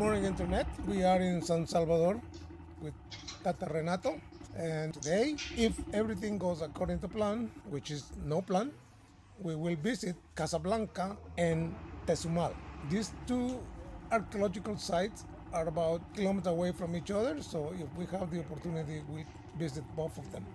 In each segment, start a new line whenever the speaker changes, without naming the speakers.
morning, Internet. We are in San Salvador with Tata Renato. And today, if everything goes according to plan, which is no plan, we will visit Casablanca and Tazumal. These two archaeological sites are about a kilometer away from each other, so if we have the opportunity, we'll visit both of them.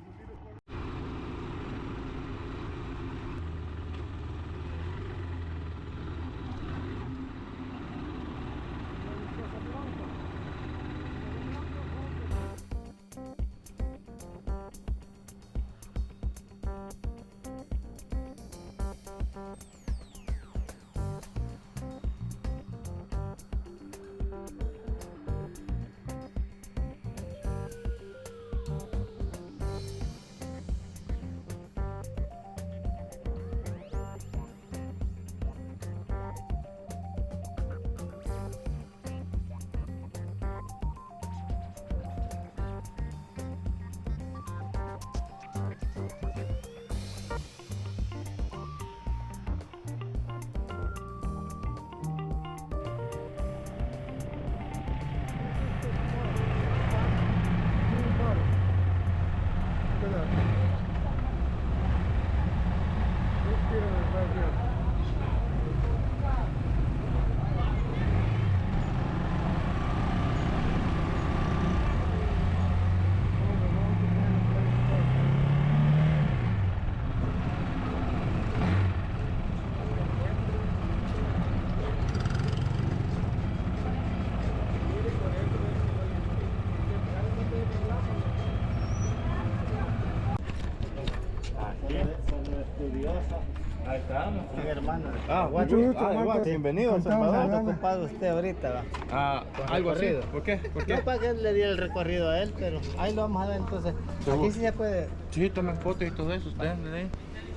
Ahí estamos.
Sí, hermano.
Mucho gusto,
Bienvenido, Salvador. Está ocupado usted ahorita, va.
Algo así.
Recorrido.
¿Por qué? ¿Por
No
qué?
para que le diera el recorrido a él, pero ahí lo vamos a ver entonces. Aquí sí se puede.
Sí, toman fotos y todo eso. Ustedes, ¿eh?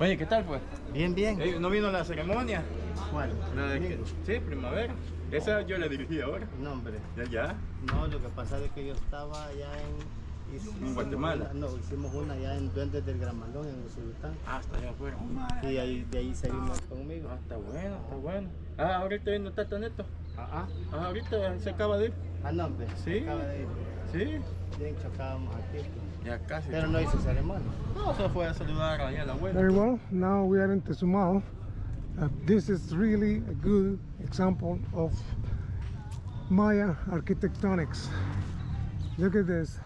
Oye, ¿qué tal pues?
Bien, bien.
¿No vino la ceremonia?
¿Cuál?
La de sí, primavera. Esa yo la dirigí ahora.
No, hombre.
Ya.
No, lo que pasa es que yo estaba allá
¿En Guatemala?
Hicimos una allá en Duendes del Gramalón, en Usulután.
Hasta allá afuera.
Y de ahí se vino conmigo.
Está bueno, está bueno. Ahorita vino Tata Neto. Ahorita se acaba de ir.
No, hombre.
Sí.
Acaba de ir.
Sí.
Bien, chocábamos aquí.
Ya casi.
Pero no hizo ceremonia.
No, se fue a saludar allá a la abuela.
Very well. Now we are in Tazumal. This is really a good example of Maya architectonics. Look at this.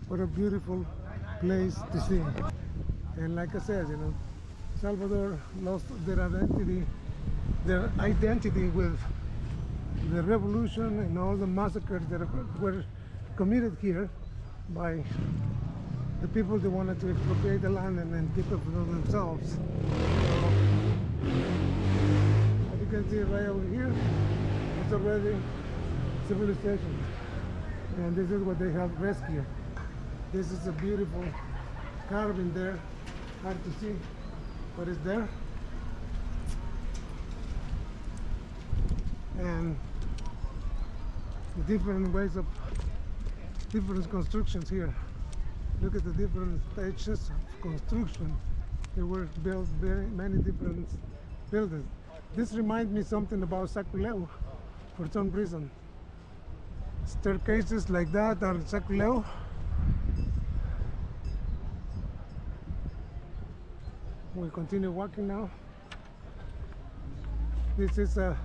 What a beautiful place to see. And like I said, Salvador lost their identity with the revolution and all the massacres that were committed here by the people that wanted to expropriate the land and then keep it for themselves. As you can see right over here, it's already civilization. And this is what they have rescued. This is a beautiful carving there. Hard to see, but it's there. And the different ways of different constructions here. Look at the different stages of construction. There were built many different buildings. This reminds me something about Sacrileo for some reason. Staircases like that are Sacrileo. We continue walking now. This is sort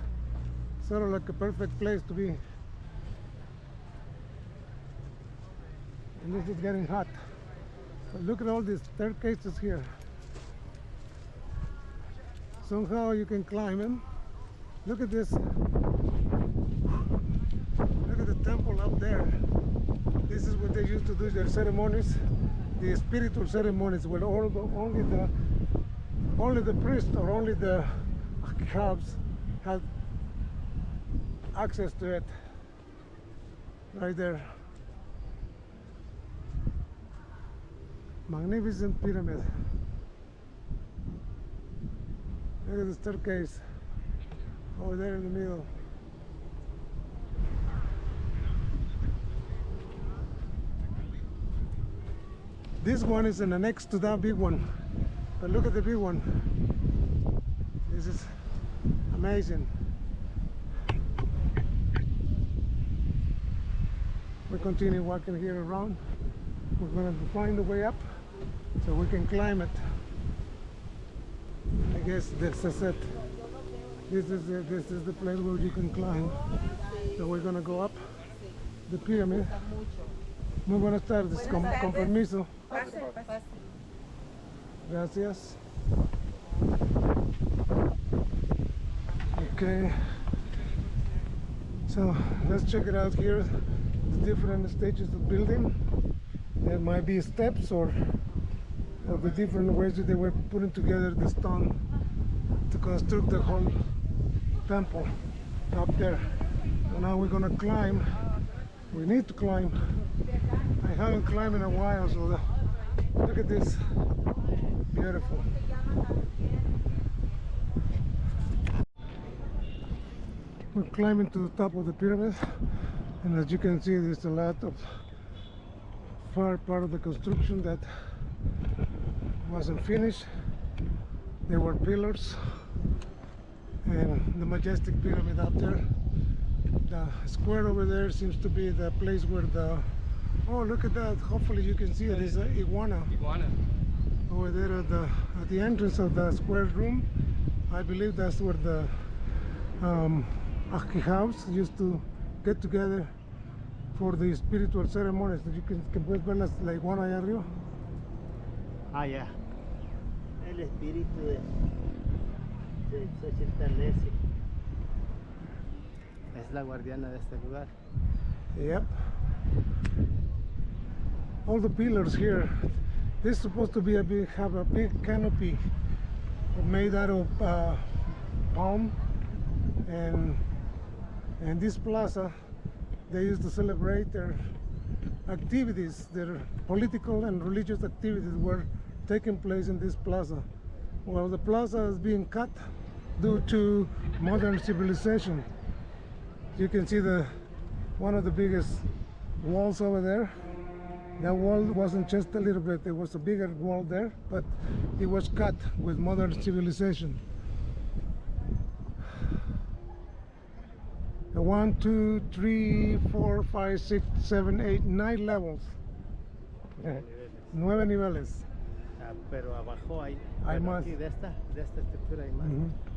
of like a perfect place to be. And this is getting hot. But look at all these staircases here. Somehow you can climb them. Look at this. Look at the temple up there. This is what they used to do their ceremonies, the spiritual ceremonies, where only the priest or only the cabs had access to it. Right there. Magnificent pyramid. Look at the staircase over there in the middle. This one is an annex to that big one, but look at the big one. This is amazing. We continue walking here around. We're going to find a way up so we can climb it. I guess this is it. This is the place where you can climb. So we're going to go up the pyramid. Muy buenas tardes, con permiso. Gracias. Okay. So let's check it out here. The different stages of building. There might be steps or the different ways that they were putting together the stone to construct the whole temple up there. So now we're gonna climb. We need to climb. I haven't climbed in a while, so look at this. Beautiful. We're climbing to the top of the pyramid, and as you can see, there's a lot of far part of the construction that wasn't finished. There were pillars and the majestic pyramid up there. The square over there seems to be the place where the, oh, look at that, hopefully you can see it. It's an iguana over there at the entrance of the square room. I believe that's where the house used to get together for the spiritual ceremonies. You can puedes ver la iguana allá arriba.
Ah, ya. El espíritu de Xochitl es la guardiana de este lugar.
Yep. All the pillars here. This is supposed to be have a big canopy made out of palm, and this plaza they used to celebrate their activities. Their political and religious activities were taking place in this plaza. Well, the plaza is being cut due to modern civilization. You can see one of the biggest walls over there. That wall wasn't just a little bit, there was a bigger wall there, but it was cut with modern civilization. 1, 2, 3, 4, 5, 6, 7, 8, 9 levels. 9 niveles.
Ah, pero abajo hay
más.
Aquí de esta estructura hay más.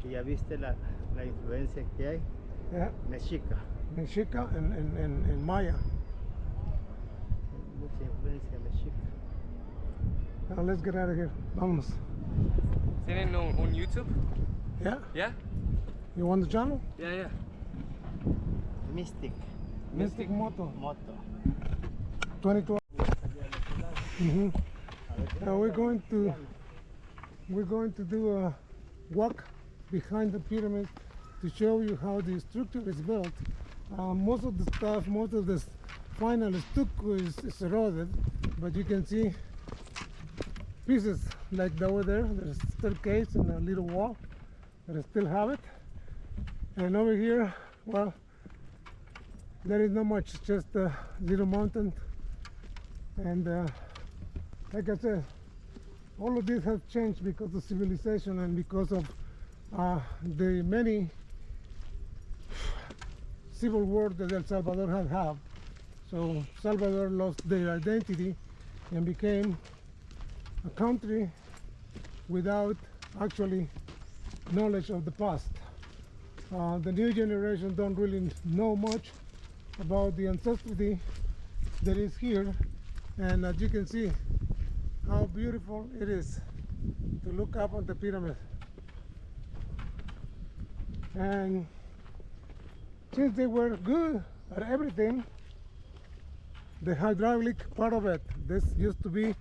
Y ya viste la influencia que hay.
Yeah.
Mexica.
Mexica and Maya.
Mucha influencia mexica.
Now let's get out of here. Vámonos.
Seen it on YouTube?
Yeah?
Yeah?
You want the channel?
Yeah.
Mystic Moto. 2012. Now we're going to do a walk behind the pyramid to show you how the structure is built. Most of the stuff, most of the final stucco is eroded, but you can see pieces like over there. There's a staircase and a little wall that still have it. And over here, well, there is not much, just a little mountain. And like I said, all of this has changed because of civilization and because of the many civil wars that El Salvador has had. So Salvador lost their identity and became a country without actually knowledge of the past. The new generation don't really know much about the ancestry that is here, and as you can see how beautiful it is to look up on the pyramid. And since they were good at everything, the hydraulic part of it, this used to be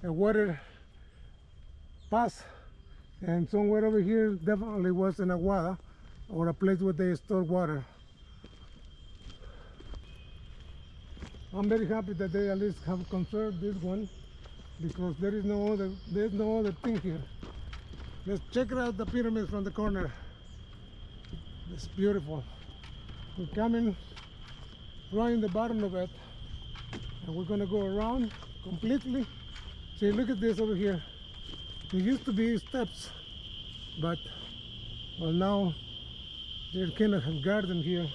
a water pass, and somewhere over here definitely was an aguada or a place where they store water. I'm very happy that they at least have conserved this one, because there's no other thing here. Let's check out the pyramid from the corner. It's beautiful. We're coming right in the bottom of it, and we're gonna go around completely. See, look at this over here. There used to be steps, but well, now they're kind of a garden here.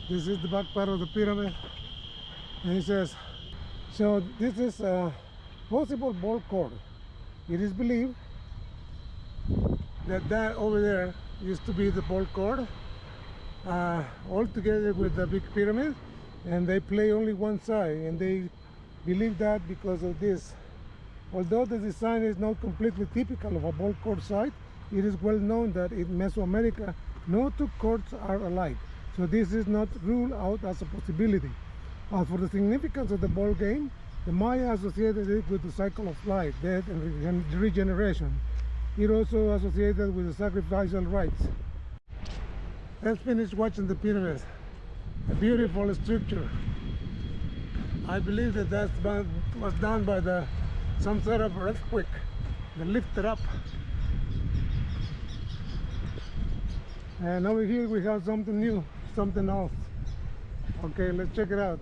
This is the back part of the pyramid. And he says, so this is a possible ball cord. It is believed that over there used to be the ball cord, all together with the big pyramid, and they play only one side, and they believe that because of this. Although the design is not completely typical of a ball cord site, it is well known that in Mesoamerica no two cords are alike, so this is not ruled out as a possibility. As for the significance of the ball game, the Maya associated it with the cycle of life, death, and regeneration. It also associated with the sacrificial rites. Let's finish watching the pyramids. A beautiful structure. I believe that was done by some sort of earthquake that lifted up. And over here we have something new, something else. Okay, let's check it out.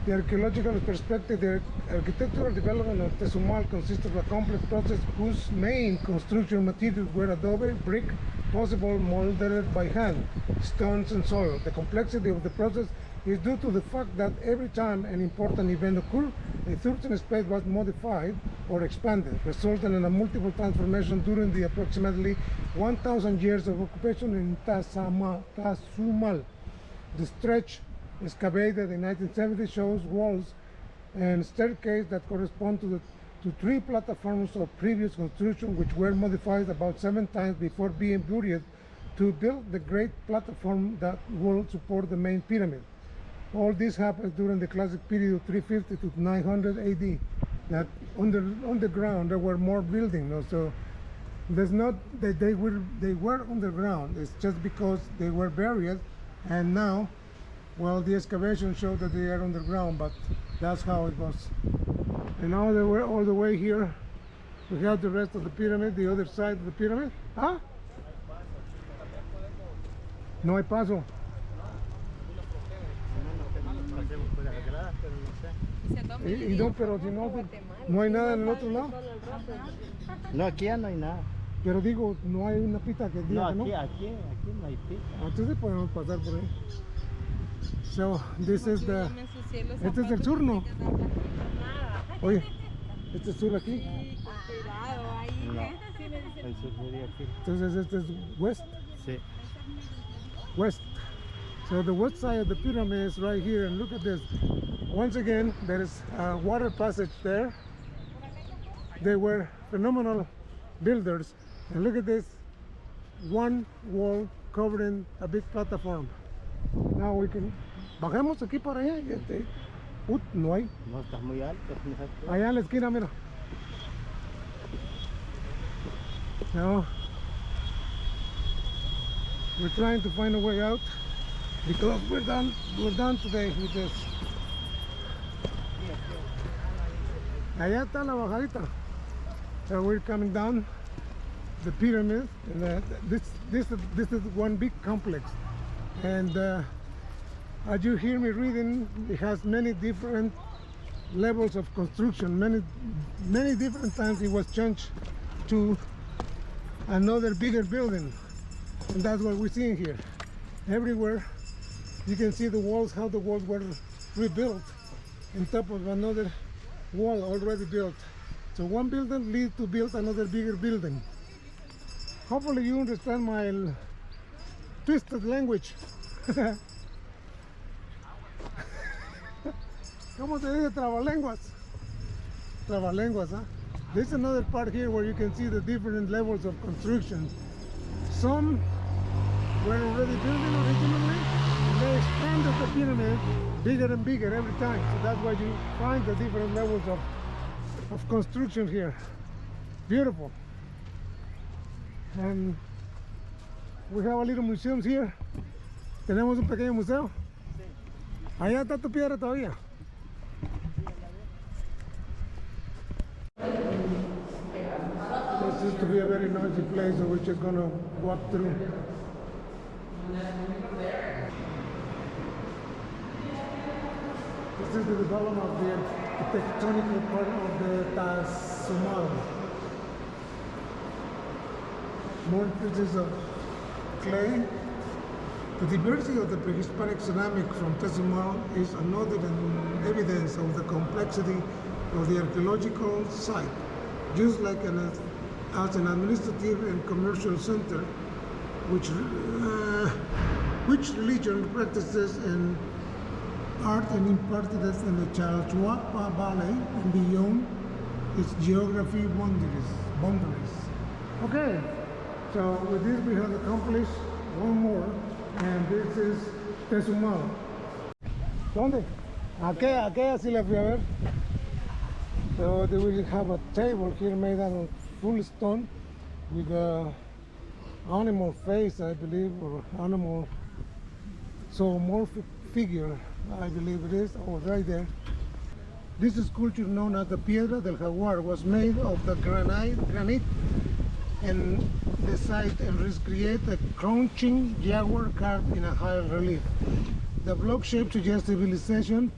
The archaeological perspective, the architectural development of Tazumal consists of a complex process whose main construction materials were adobe, brick, possible molded by hand, stones and soil. The complexity of the process is due to the fact that every time an important event occurred, a certain space was modified or expanded, resulting in a multiple transformation during the approximately 1,000 years of occupation in Tazumal. The stretch excavated in 1970 shows walls and staircase that correspond to three platforms of previous construction, which were modified about 7 times before being buried to build the great platform that will support the main pyramid. All this happened during the classic period of 350 to 900 AD. That underground there were more buildings, so there's not that they were underground. It's just because they were buried, and now, well, the excavation showed that they are underground, but that's how it was. And now they were all the way here. We have the rest of the pyramid, the other side of the pyramid. ¿Ah? No hay paso. Y no, pero si no, no hay nada en el otro lado.
No, aquí ya no hay nada.
Pero digo, no hay una pista que diga
No,
que no.
aquí no hay pista.
Entonces podemos pasar por ahí. So, this is the... Este es el sur, ¿no? Oye, este es sur aquí.
No, el sur sería aquí.
Entonces este es west.
Sí.
West. So the west side of the pyramid is right here, and look at this. Once again, there is a water passage there. They were phenomenal builders, and look at this, one wall covering a big platform. Now we can... Bajemos aquí para allá. No hay.
No, está muy alto.
Allá en la esquina, mira. No. We're trying to find a way out because we're done today with this. Allá está la bajadita. So we're coming down the pyramid, and this is one big complex, and as you hear me reading, it has many different levels of construction. Many different times it was changed to another bigger building, and that's what we're seeing here. Everywhere you can see the walls, how the walls were rebuilt on top of another wall already built. So one building leads to build another bigger building. Hopefully you understand my twisted language. ¿Cómo se dice trabalenguas? Trabalenguas, huh? There's another part here where you can see the different levels of construction. Some were already building originally, and they expanded the pyramid bigger and bigger every time. So that's why you find the different levels of construction here. Beautiful. And we have a little museum here. Tenemos un pequeño museo. Allá está tu piedra todavía. This used to be a very noisy place, so we're just gonna walk through. This is the development of the architectonic part of the Tazumal. More pieces of clay. The diversity of the prehispanic ceramic from Tazumal is another evidence of the complexity of the archaeological site. Just like as an administrative and commercial center, which religion practices and art and imparted in the Chalchuapa Valley and beyond its geography boundaries. Okay, so with this we have accomplished one more, and this is Tazumal. ¿Dónde? Aquella sí la fui a ver. So they will have a table here made out of full stone with a animal face, I believe, or animal zoomorphic figure, I believe it is, or right there. This sculpture, known as the Piedra del Jaguar, was made of the granite and the site and recreate a crouching jaguar carved in a high relief. The block shape suggests civilization,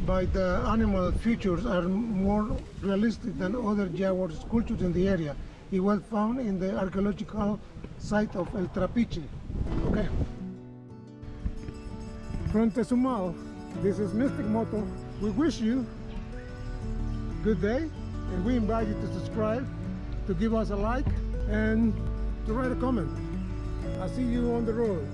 but the animal features are more realistic than other jaguar sculptures in the area. It was found in the archaeological site of El Trapiche. Okay. From Tazumal, this is Mystic Moto. We wish you good day, and we invite you to subscribe, to give us a like, and to write a comment. I'll see you on the road.